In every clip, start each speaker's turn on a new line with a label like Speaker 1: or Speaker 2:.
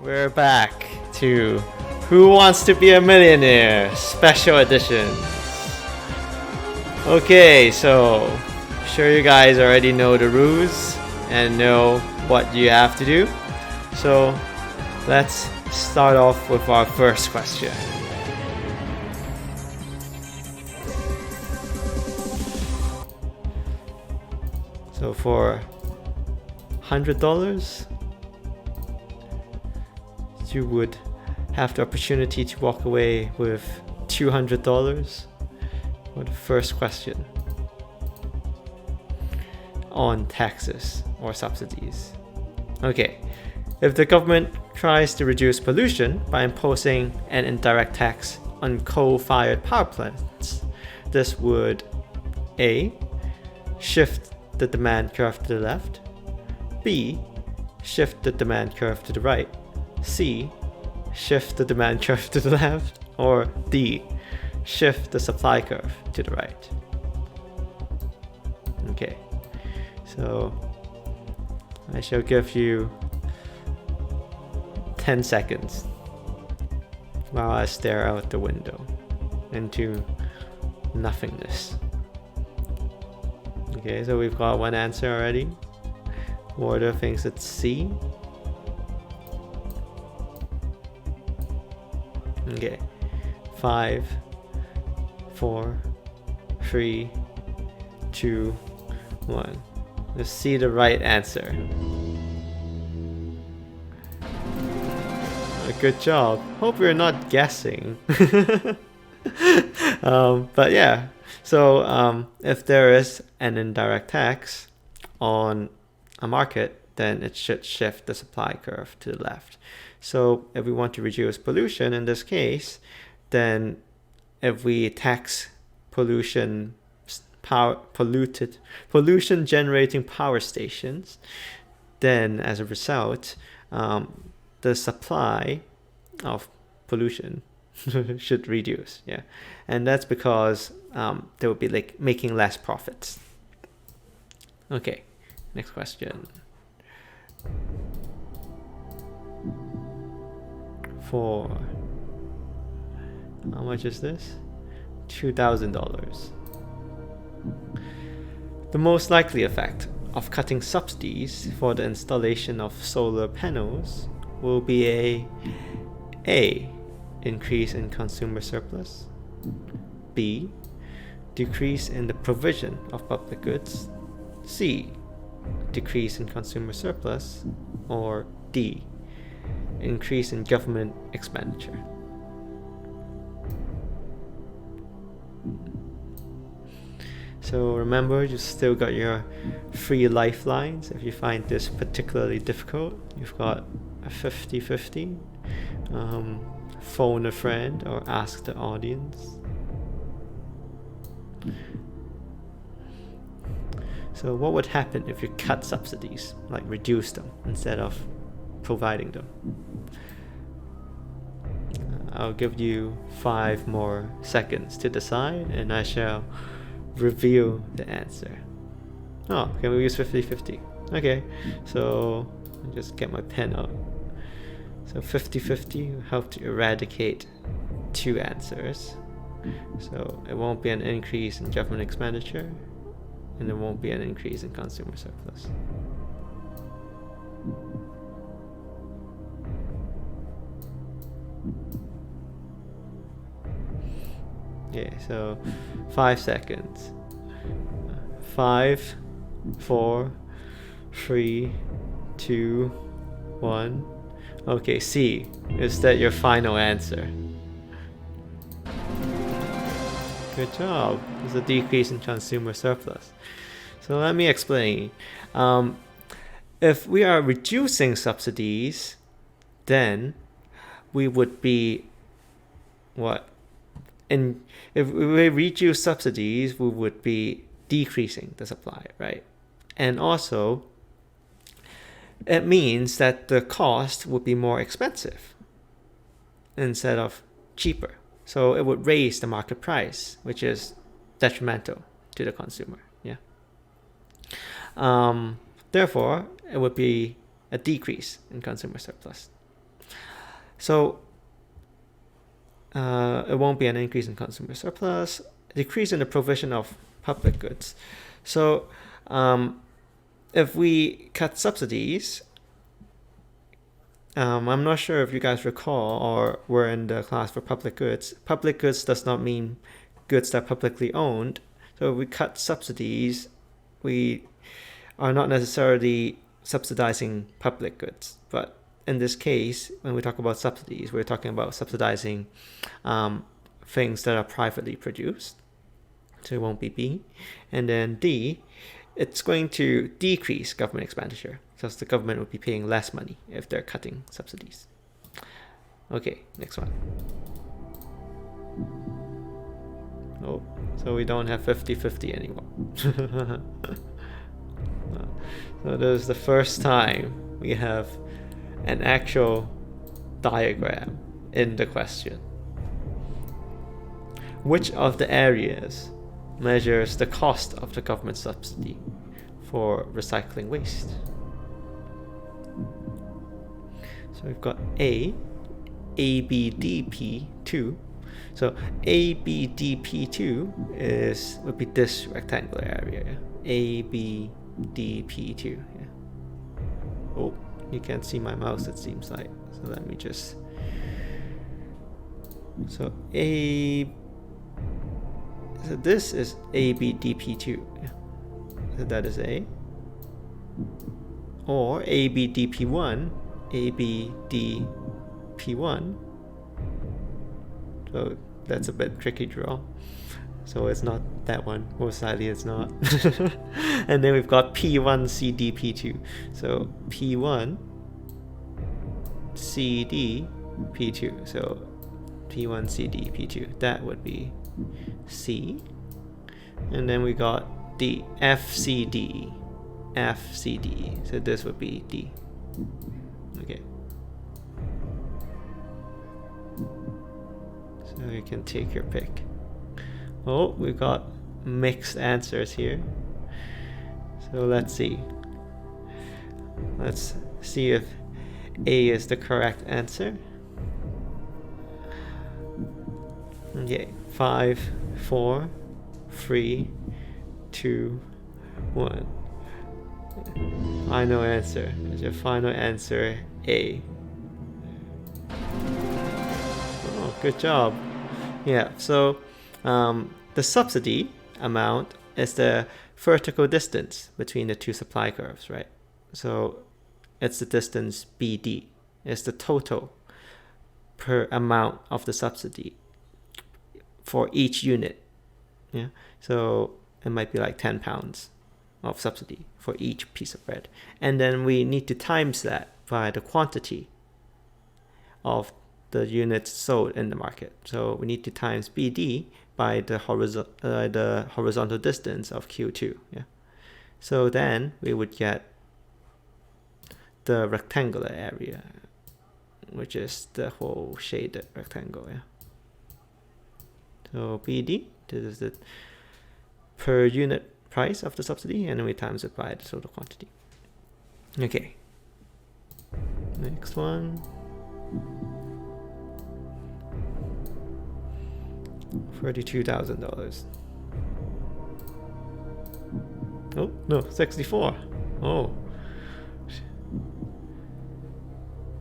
Speaker 1: We're back to Who Wants to Be a Millionaire Special Edition. Okay, so sure you guys already know the rules and know what you have to do. So let's start off with our first question. So for $100, you would have the opportunity to walk away with $200 for the first question on taxes or subsidies. Okay, if the government tries to reduce pollution by imposing an indirect tax on coal-fired power plants, this would A. shift the demand curve to the left, B. shift the demand curve to the right, C. shift the demand curve to the left, or D. shift the supply curve to the right. Okay, so I shall give you 10 seconds while I stare out the window into nothingness. Okay, so we've got one answer already. Warder thinks it's C. Okay, 5, 4, 3, 2, 1. Let's see the right answer. Good job. Hope you're not guessing. But yeah, so if there is an indirect tax on a market, then it should shift the supply curve to the left. So if we want to reduce pollution in this case, then if we tax pollution generating power stations, then as a result, the supply of pollution should reduce. Yeah, and that's because they will be like making less profits. Okay, next question. For how much is this? $2,000. The most likely effect of cutting subsidies for the installation of solar panels will be A. Increase in consumer surplus, B. Decrease in the provision of public goods, C. Decrease in consumer surplus, or D. Increase in government expenditure. So remember, you still got your 3 lifelines. If you find this particularly difficult, you've got a 50-50, phone a friend or ask the audience. So what would happen if you cut subsidies, like reduce them instead of providing them? I'll give you 5 more seconds to decide, and I shall reveal the answer. Oh, can we use 50-50? Okay, so I'll just get my pen out. So 50-50 will help to eradicate 2 answers. So it won't be an increase in government expenditure, and there won't be an increase in consumer surplus. Okay, so 5 seconds. 5, 4, 3, 2, 1. Okay, C. Is that your final answer? Good job. There's a decrease in consumer surplus. So let me explain. If we are reducing subsidies, then we would be what? And if we reduce subsidies, we would be decreasing the supply, right? And also, it means that the cost would be more expensive instead of cheaper. So it would raise the market price, which is detrimental to the consumer. Yeah. Therefore, it would be a decrease in consumer surplus. So it won't be an increase in consumer surplus, a decrease in the provision of public goods. So if we cut subsidies, I'm not sure if you guys recall or were in the class for public goods. Public goods does not mean goods that are publicly owned. So if we cut subsidies, we are not necessarily subsidizing public goods. But in this case, when we talk about subsidies, we're talking about subsidizing things that are privately produced. So it won't be B. And then D, it's going to decrease government expenditure, because the government would be paying less money if they're cutting subsidies. Okay, next one. Oh, so we don't have 50-50 anymore. So this is the first time we have an actual diagram in the question. Which of the areas measures the cost of the government subsidy for recycling waste? So we've got A, ABDP2. So ABDP2 would be this rectangular area. ABDP2. Yeah. Oh, you can't see my mouse, it seems like. So let me just. So So this is ABDP2. Yeah. So that is A. Or ABDP1. ABDP1. So that's a bit tricky to draw. So it's not that one. Most likely it's not. And then we've got P1CDP2. So P1 CDP2. So P1CDP2. That would be C. And then we got the FCD. FCD. So this would be D. Okay. So you can take your pick. Oh, we got mixed answers here. So let's see. Let's see if A is the correct answer. Okay, 5, 4, 3, 2, 1. Final answer. Is your final answer A? Oh, good job. Yeah, so the subsidy amount is the vertical distance between the two supply curves, right? So it's the distance BD. It's the total per amount of the subsidy for each unit. Yeah, so it might be like 10 pounds of subsidy for each piece of bread. And then we need to times that by the quantity of the units sold in the market. So we need to times BD by the horizontal distance of Q2. Yeah. So then we would get the rectangular area, which is the whole shaded rectangle. Yeah. So BD, this is the per unit price of the subsidy, and then we times it by the total quantity. Okay. Next one. $32,000. Oh, no, 64. Oh.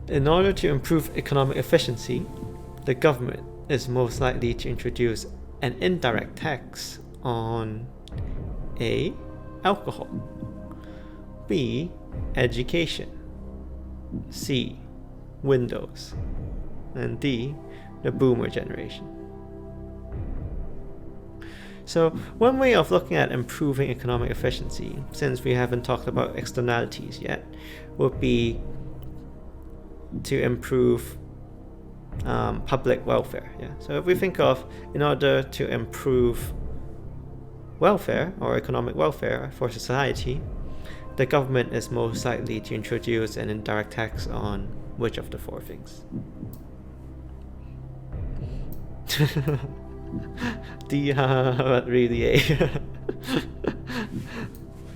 Speaker 1: In order to improve economic efficiency, the government is most likely to introduce an indirect tax on A, alcohol, B, education, C, windows, and D, the boomer generation. So one way of looking at improving economic efficiency, since we haven't talked about externalities yet, would be to improve public welfare. Yeah. So if we think of, in order to improve welfare or economic welfare for society, the government is most likely to introduce an indirect tax on which of the four things? D, but really A.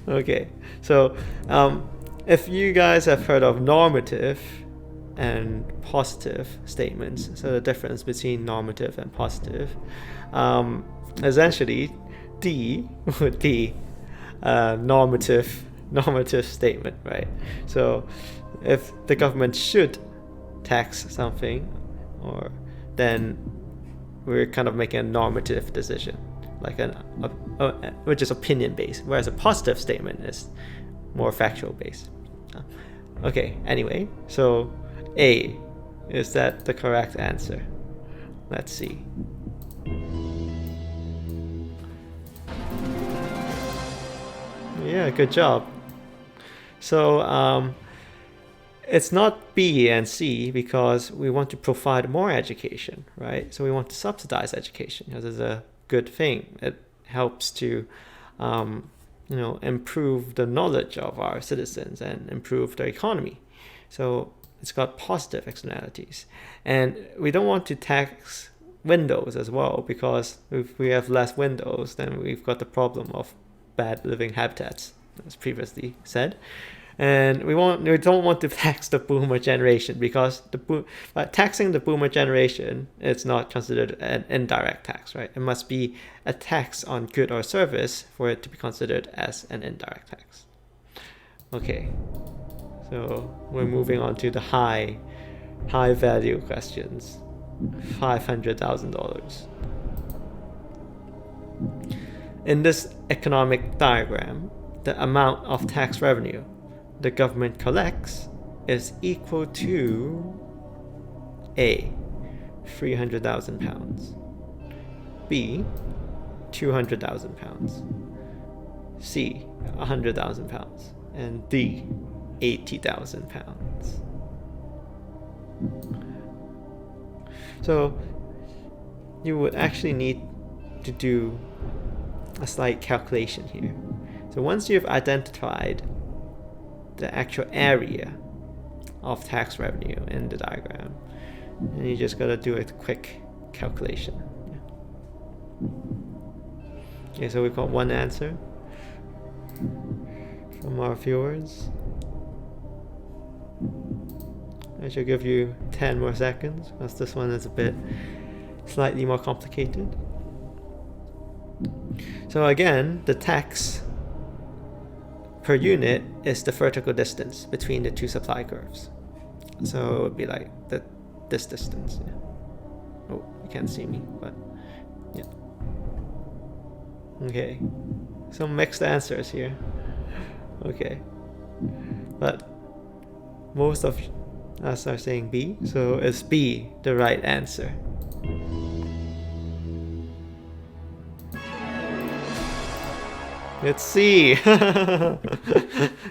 Speaker 1: Okay, so if you guys have heard of normative and positive statements. So the difference between normative and positive. Essentially, D would be a normative statement, right? So if the government should tax something, or then we're kind of making a normative decision, like which is opinion based, whereas a positive statement is more factual based. Okay, anyway, so A, is that the correct answer? Let's see. Yeah, good job. So it's not B and C because we want to provide more education, right? So we want to subsidize education because it's a good thing. It helps to improve the knowledge of our citizens and improve the economy. So it's got positive externalities. And we don't want to tax windows as well, because if we have less windows, then we've got the problem of bad living habitats, as previously said. And we don't want to tax the boomer generation, because taxing the boomer generation, it's not considered an indirect tax, right? It must be a tax on good or service for it to be considered as an indirect tax. Okay, so we're moving on to the high value questions. $500,000. In this economic diagram, the amount of tax revenue the government collects is equal to A, £300,000, B, £200,000, C, £100,000, and D, £80,000. So you would actually need to do a slight calculation here. So once you've identified the actual area of tax revenue in the diagram, and you just gotta do a quick calculation. Okay, so we've got one answer from our viewers. I should give you 10 more seconds, because this one is a bit slightly more complicated. So again, the tax per unit is the vertical distance between the two supply curves. So it would be like this distance. Yeah. Oh, you can't see me, but yeah. Okay, some mixed answers here. Okay, but most of us are saying B, so is B the right answer? It's C.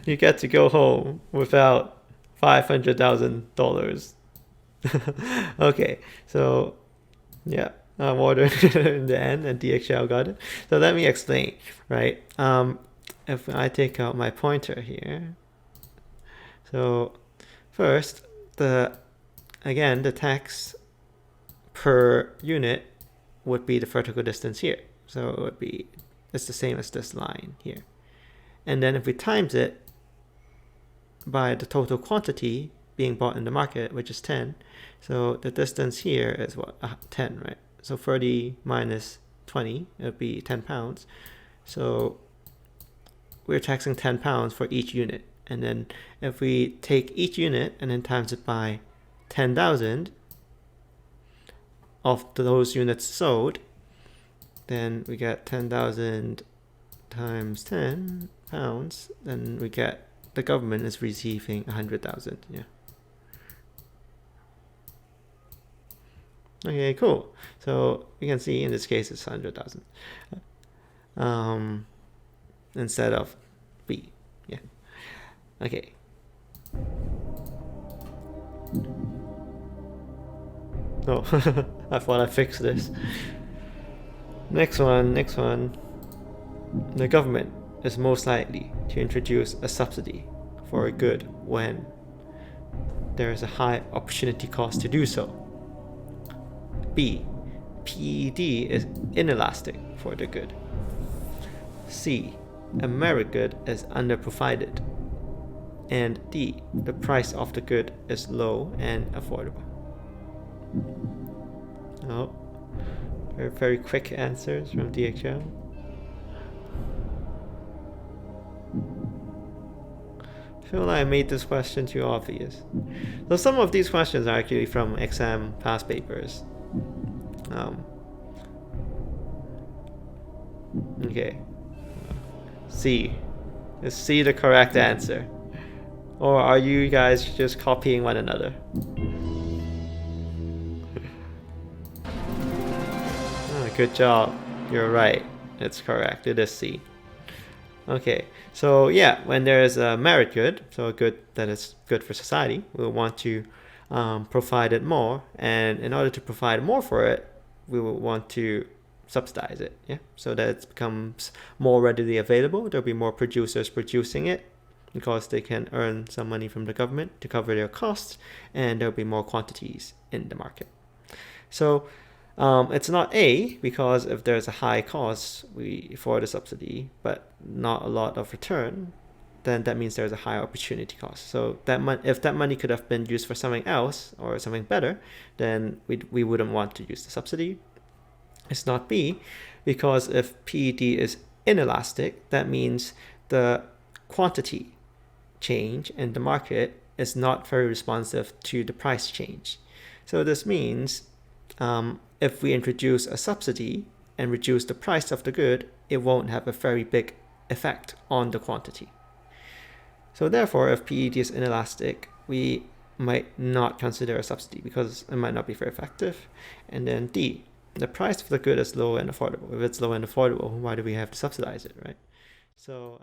Speaker 1: You get to go home without $500,000. Okay, so yeah, water in the end, and DXL got it. So let me explain, right? If I take out my pointer here, so first, the tax per unit would be the vertical distance here. So it would be, it's the same as this line here. And then if we times it by the total quantity being bought in the market, which is 10, so the distance here is what, 10, right? So 30 minus 20, it would be 10 pounds. So we're taxing 10 pounds for each unit. And then if we take each unit and then times it by 10,000 of those units sold, then we get 10,000 times 10 pounds, then we get the government is receiving 100,000. Yeah. Okay, cool. So you can see in this case it's 100,000 instead of B. Yeah. Okay. Oh, I thought I fixed this. Next one. The government is most likely to introduce a subsidy for a good when there is a high opportunity cost to do so. B, PED is inelastic for the good. C, a merit good is underprovided. and D, the price of the good is low and affordable. Oh, very, very quick answers from DHL. I feel like I made this question too obvious. So some of these questions are actually from exam past papers. Okay. C. Is C the correct answer? Or are you guys just copying one another? Good job. You're right. It's correct. It is C. Okay, so yeah, when there is a merit good, so a good that is good for society, we'll want to provide it more, and in order to provide more for it, we will want to subsidize it, yeah, so that it becomes more readily available. There'll be more producers producing it because they can earn some money from the government to cover their costs, and there'll be more quantities in the market. So it's not A, because if there's a high cost for the subsidy but not a lot of return, then that means there's a high opportunity cost. So if that money could have been used for something else or something better, then we wouldn't want to use the subsidy. It's not B, because if PED is inelastic, that means the quantity change in the market is not very responsive to the price change. So this means if we introduce a subsidy and reduce the price of the good, it won't have a very big effect on the quantity. So therefore, if PED is inelastic, we might not consider a subsidy because it might not be very effective. And then D, the price of the good is low and affordable. If it's low and affordable, why do we have to subsidize it, right? So